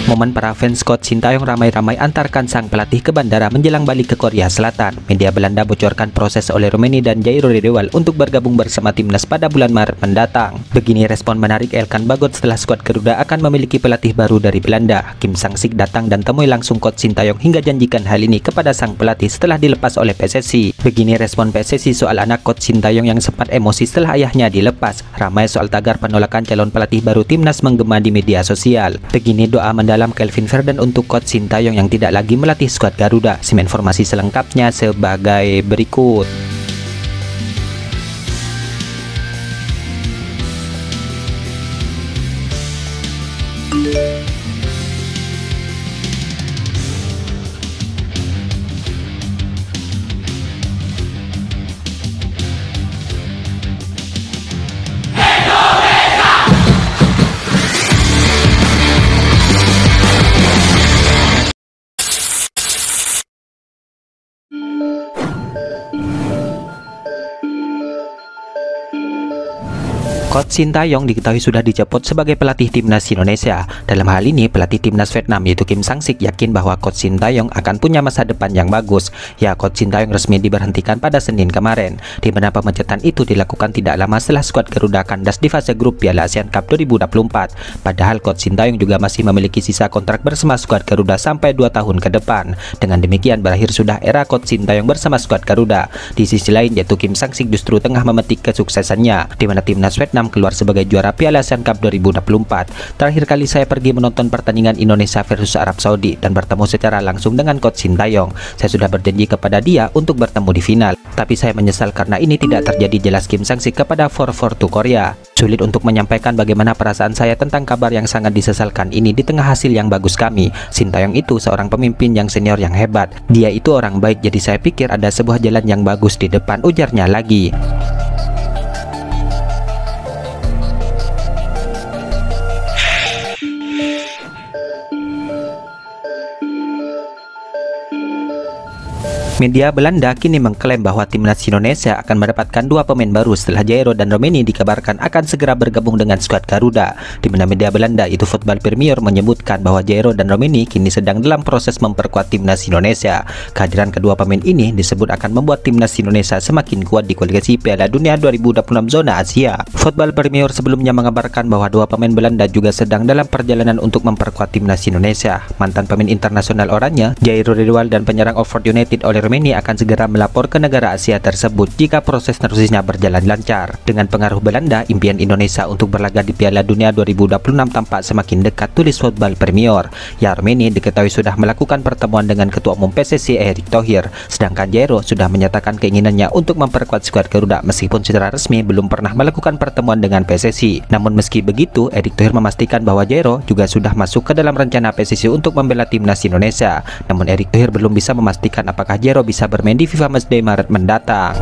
Momen para fans Coach Sintayong ramai-ramai antarkan sang pelatih ke bandara menjelang balik ke Korea Selatan. Media Belanda bocorkan proses oleh Rummenigge dan Jairo Riedewald untuk bergabung bersama timnas pada bulan Maret mendatang. Begini respon menarik Elkan Bagot setelah skuad Garuda akan memiliki pelatih baru dari Belanda. Kim Sang-sik datang dan temui langsung Coach Sintayong hingga janjikan hal ini kepada sang pelatih setelah dilepas oleh PSSI. Begini respon PSSI soal anak Coach Sintayong yang sempat emosi setelah ayahnya dilepas. Ramai soal tagar penolakan calon pelatih baru timnas menggema di media sosial. Begini doa mendalam Kelvin Verden untuk Coach Sintayong yang tidak lagi melatih skuad Garuda. Informasi selengkapnya sebagai berikut. Coach Sintayong diketahui sudah dicopot sebagai pelatih timnas Indonesia. Dalam hal ini, pelatih timnas Vietnam yaitu Kim Sang-sik yakin bahwa Coach Sintayong akan punya masa depan yang bagus. Ya, Coach Sintayong resmi diberhentikan pada Senin kemarin, di mana pemecatan itu dilakukan tidak lama setelah skuad Garuda kandas di fase grup Piala ASEAN Cup 2024. Padahal Coach Sintayong juga masih memiliki sisa kontrak bersama skuad Garuda sampai 2 tahun ke depan. Dengan demikian berakhir sudah era Coach Sintayong bersama skuad Garuda. Di sisi lain, yaitu Kim Sang-sik justru tengah memetik kesuksesannya, di mana timnas Vietnam keluar sebagai juara Piala ASEAN Cup 2024. Terakhir kali saya pergi menonton pertandingan Indonesia versus Arab Saudi dan bertemu secara langsung dengan Coach Sintayong. Saya sudah berjanji kepada dia untuk bertemu di final. Tapi saya menyesal karena ini tidak terjadi, jelas Kim Sang-sik kepada 442 Korea. Sulit untuk menyampaikan bagaimana perasaan saya tentang kabar yang sangat disesalkan ini di tengah hasil yang bagus kami. Sintayong itu seorang pemimpin yang senior yang hebat. Dia itu orang baik, jadi saya pikir ada sebuah jalan yang bagus di depan, ujarnya lagi. Media Belanda kini mengklaim bahwa timnas Indonesia akan mendapatkan 2 pemain baru setelah Jairo dan Rummenigge dikabarkan akan segera bergabung dengan skuad Garuda. Di mana media Belanda itu Football Premier menyebutkan bahwa Jairo dan Rummenigge kini sedang dalam proses memperkuat timnas Indonesia. Kehadiran kedua pemain ini disebut akan membuat timnas Indonesia semakin kuat di kualifikasi Piala Dunia 2026 zona Asia. Football Premier sebelumnya mengabarkan bahwa 2 pemain Belanda juga sedang dalam perjalanan untuk memperkuat timnas Indonesia. Mantan pemain internasional oranye Jairo Riedewald dan penyerang Oxford United oleh Rummenigge akan segera melapor ke negara Asia tersebut jika proses terusnya berjalan lancar. Dengan pengaruh Belanda, impian Indonesia untuk berlaga di Piala Dunia 2026 tampak semakin dekat, tulis Football Premier. Ya, Rummenigge diketahui sudah melakukan pertemuan dengan Ketua Umum PSSI Erick Thohir, sedangkan Jairo sudah menyatakan keinginannya untuk memperkuat skuad Garuda meskipun secara resmi belum pernah melakukan pertemuan dengan PSSI. Namun meski begitu, Erick Thohir memastikan bahwa Jairo juga sudah masuk ke dalam rencana PSSI untuk membela timnas Indonesia. Namun Erick Thohir belum bisa memastikan apakah Jairo bisa bermain di FIFA Matchday Maret mendatang.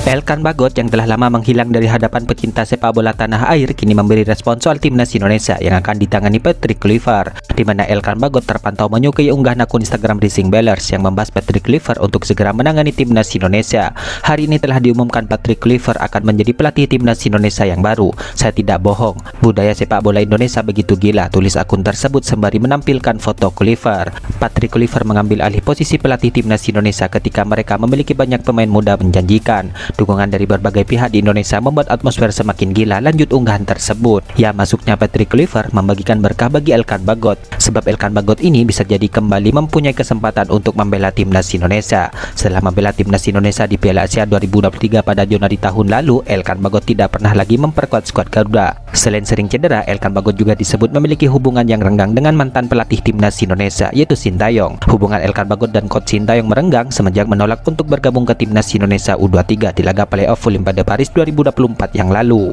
Elkan Bagot yang telah lama menghilang dari hadapan pecinta sepak bola tanah air kini memberi respon soal timnas Indonesia yang akan ditangani Patrick Kluivert, di mana Elkan Bagot terpantau menyukai unggahan akun Instagram Rising Bellers yang membahas Patrick Kluivert untuk segera menangani timnas Indonesia. Hari ini telah diumumkan Patrick Kluivert akan menjadi pelatih timnas Indonesia yang baru. Saya tidak bohong, budaya sepak bola Indonesia begitu gila, tulis akun tersebut sembari menampilkan foto Kluivert. Patrick Kluivert mengambil alih posisi pelatih timnas Indonesia ketika mereka memiliki banyak pemain muda menjanjikan. Dukungan dari berbagai pihak di Indonesia membuat atmosfer semakin gila, lanjut unggahan tersebut. Ya, masuknya Patrick Kluivert membagikan berkah bagi Elkan Bagot, sebab Elkan Bagot ini bisa jadi kembali mempunyai kesempatan untuk membela timnas Indonesia. Setelah membela timnas Indonesia di Piala Asia 2023 pada Januari tahun lalu, Elkan Bagot tidak pernah lagi memperkuat skuad Garuda. Selain sering cedera, Elkan Bagot juga disebut memiliki hubungan yang renggang dengan mantan pelatih timnas Indonesia yaitu Sintayong. Hubungan Elkan Bagot dan Coach Sintayong merenggang semenjak menolak untuk bergabung ke timnas Indonesia U23 di laga playoff Olimpiade Paris 2024 yang lalu.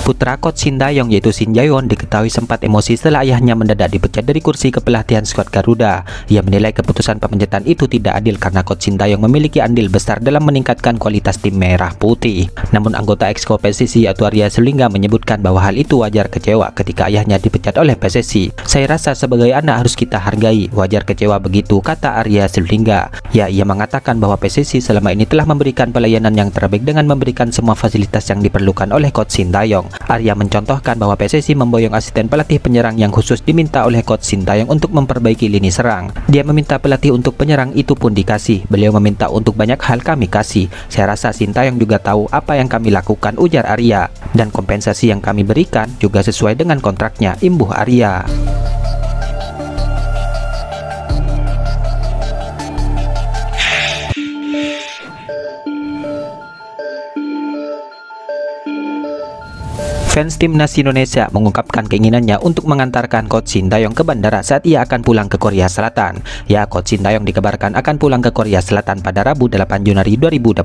Putra coach Sintayong yaitu Shin Jae-won diketahui sempat emosi setelah ayahnya mendadak dipecat dari kursi kepelatihan skuad Garuda. Ia menilai keputusan pemecatan itu tidak adil karena coach Sintayong memiliki andil besar dalam meningkatkan kualitas tim merah putih. Namun anggota Exco PSSI yaitu Arya Sinulinga menyebutkan bahwa hal itu wajar kecewa ketika ayahnya dipecat oleh PSSI. Saya rasa sebagai anak harus kita hargai, wajar kecewa begitu, kata Arya Sinulinga. Ya, ia mengatakan bahwa PSSI selama ini telah memberikan pelayanan yang terbaik dengan memberikan semua fasilitas yang diperlukan oleh coach Sintayong. Arya mencontohkan bahwa PSSI memboyong asisten pelatih penyerang yang khusus diminta oleh coach Sintayong untuk memperbaiki lini serang. Dia meminta pelatih untuk penyerang, itu pun dikasih. Beliau meminta untuk banyak hal, kami kasih. Saya rasa Sintayong juga tahu apa yang kami lakukan, ujar Arya. Dan kompensasi yang kami berikan juga sesuai dengan kontraknya, imbuh Arya. Fans timnas Indonesia mengungkapkan keinginannya untuk mengantarkan coach Sintayong ke bandara saat ia akan pulang ke Korea Selatan. Ya, coach Sintayong dikabarkan akan pulang ke Korea Selatan pada Rabu 8 Januari 2025.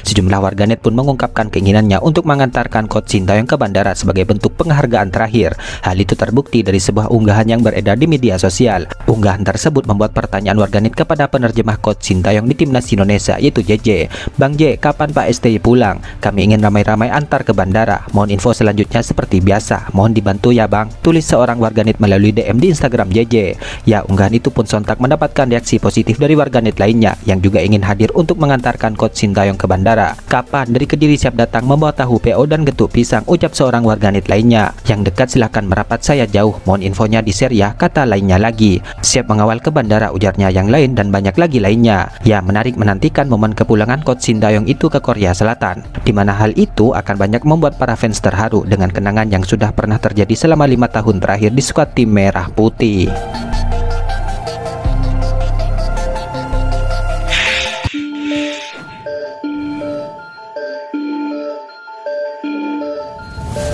Sejumlah warganet pun mengungkapkan keinginannya untuk mengantarkan coach Sintayong ke bandara sebagai bentuk penghargaan terakhir. Hal itu terbukti dari sebuah unggahan yang beredar di media sosial. Unggahan tersebut membuat pertanyaan warganet kepada penerjemah coach Sintayong di timnas Indonesia yaitu JJ. Bang J, kapan Pak STY pulang? Kami ingin ramai-ramai antar ke bandara. Mohon info selanjutnya seperti biasa, mohon dibantu ya bang, tulis seorang warganet melalui DM di Instagram JJ. Ya, unggahan itu pun sontak mendapatkan reaksi positif dari warganet lainnya yang juga ingin hadir untuk mengantarkan coach Sintayong ke bandara. Kapan? Dari Kediri siap datang membawa tahu PO dan getuk pisang, ucap seorang warganet lainnya. Yang dekat silahkan merapat, saya jauh, mohon infonya di share ya, kata lainnya lagi. Siap mengawal ke bandara, ujarnya yang lain, dan banyak lagi lainnya. Ya, menarik menantikan momen kepulangan coach Sintayong itu ke Korea Selatan, di mana hal itu akan banyak membuat para fans terharu dengan kenangan yang sudah pernah terjadi selama 5 tahun terakhir di skuad tim merah putih.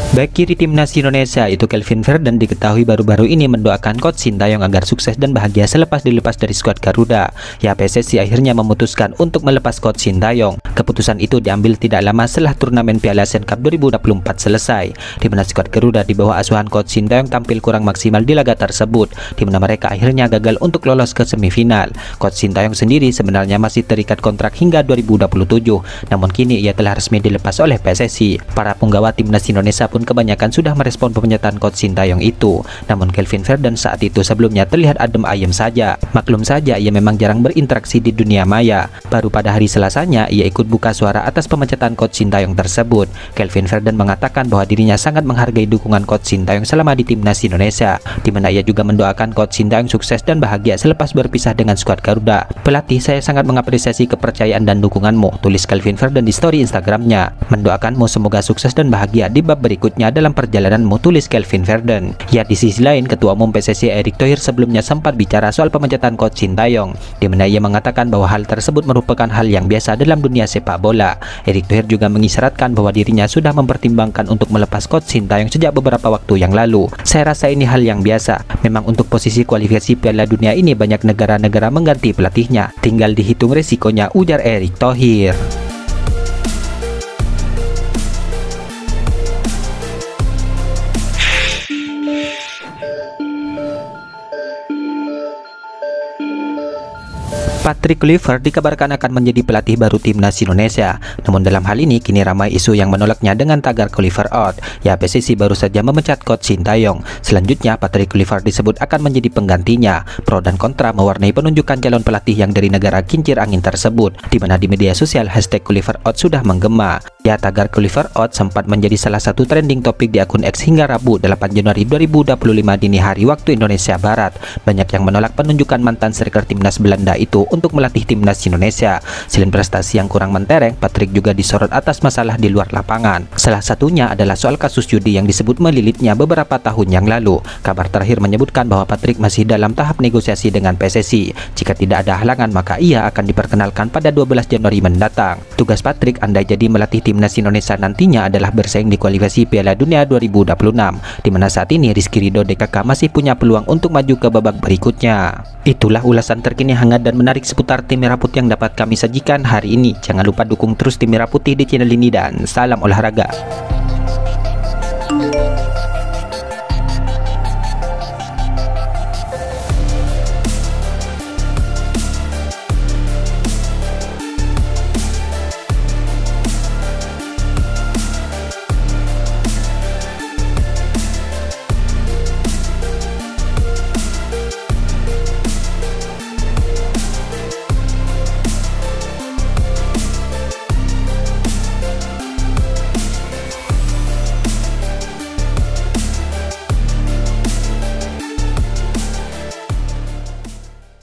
Bek kiri timnas Indonesia itu Kelvin Verden diketahui baru-baru ini mendoakan coach Sintayong agar sukses dan bahagia selepas dilepas dari skuad Garuda. Ya, PSSI akhirnya memutuskan untuk melepas coach Sintayong. Keputusan itu diambil tidak lama setelah turnamen Piala Asian Cup 2024 selesai, di mana skuad Garuda di bawah asuhan coach Sintayong tampil kurang maksimal di laga tersebut, di mana mereka akhirnya gagal untuk lolos ke semifinal. Coach Sintayong sendiri sebenarnya masih terikat kontrak hingga 2027, namun kini ia telah resmi dilepas oleh PSSI. Para penggawa timnas Indonesia pun kebanyakan sudah merespon pemecatan coach Sintayong itu. Namun Kelvin Verden saat itu sebelumnya terlihat adem ayem saja. Maklum saja ia memang jarang berinteraksi di dunia maya. Baru pada hari Selasanya ia ikut buka suara atas pemecatan coach Sintayong tersebut. Kelvin Verden mengatakan bahwa dirinya sangat menghargai dukungan coach Sintayong selama di timnas Indonesia, di mana ia juga mendoakan coach Sintayong sukses dan bahagia selepas berpisah dengan skuad Garuda. Pelatih, saya sangat mengapresiasi kepercayaan dan dukunganmu, tulis Kelvin Verden di story Instagramnya. Mendoakanmu semoga sukses dan bahagia di bab berikutnya dalam perjalananmu, tulis Kelvin Verden. Ya, di sisi lain, Ketua Umum PSSI Erick Thohir sebelumnya sempat bicara soal pemecatan coach Sintayong, di mana ia mengatakan bahwa hal tersebut merupakan hal yang biasa dalam dunia sepak bola. Erick Thohir juga mengisyaratkan bahwa dirinya sudah mempertimbangkan untuk melepas coach Sintayong sejak beberapa waktu yang lalu. Saya rasa ini hal yang biasa. Memang untuk posisi kualifikasi Piala Dunia ini banyak negara-negara mengganti pelatihnya. Tinggal dihitung resikonya, ujar Erick Thohir. Patrick Kluivert dikabarkan akan menjadi pelatih baru timnas Indonesia. Namun dalam hal ini kini ramai isu yang menolaknya dengan tagar Kluivert out. Ya, PSSI baru saja memecat coach Sintayong. Selanjutnya Patrick Kluivert disebut akan menjadi penggantinya. Pro dan kontra mewarnai penunjukan calon pelatih yang dari negara kincir angin tersebut, di mana di media sosial hashtag Kluivert out sudah menggema. Ya, tagar Kluivert out sempat menjadi salah satu trending topik di akun X hingga Rabu 8 Januari 2025 dini hari waktu Indonesia Barat. Banyak yang menolak penunjukan mantan striker timnas Belanda itu untuk melatih timnas Indonesia. Selain prestasi yang kurang mentereng, Patrick juga disorot atas masalah di luar lapangan. Salah satunya adalah soal kasus judi yang disebut melilitnya beberapa tahun yang lalu. Kabar terakhir menyebutkan bahwa Patrick masih dalam tahap negosiasi dengan PSSI. Jika tidak ada halangan, maka ia akan diperkenalkan pada 12 Januari mendatang. Tugas Patrick andai jadi melatih timnas Indonesia nantinya adalah bersaing di kualifikasi Piala Dunia 2026, di mana saat ini Rizky Ridho DKK masih punya peluang untuk maju ke babak berikutnya. Itulah ulasan terkini hangat dan menarik seputar tim merah putih yang dapat kami sajikan hari ini. Jangan lupa dukung terus tim merah putih di channel ini dan salam olahraga.